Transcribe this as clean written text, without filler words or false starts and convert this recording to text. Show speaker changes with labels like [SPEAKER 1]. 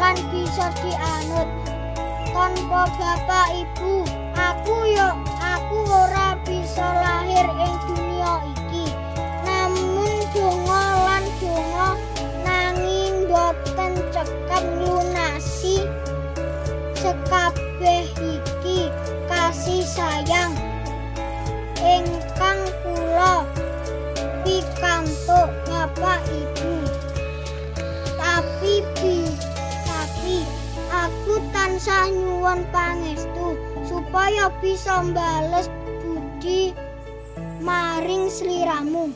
[SPEAKER 1] lan bisa dianut. Tanpa bapak ibu, aku ora bisa lahir ing dunia iki. Namun donga lan donga nanging boten cekap lunasi sekabeh iki. Kasih sayang ingkang kula pikantuk bapak ibu. Tapi aku tansah nyuwun pangestu supaya bisa mbales budi maring sliramu.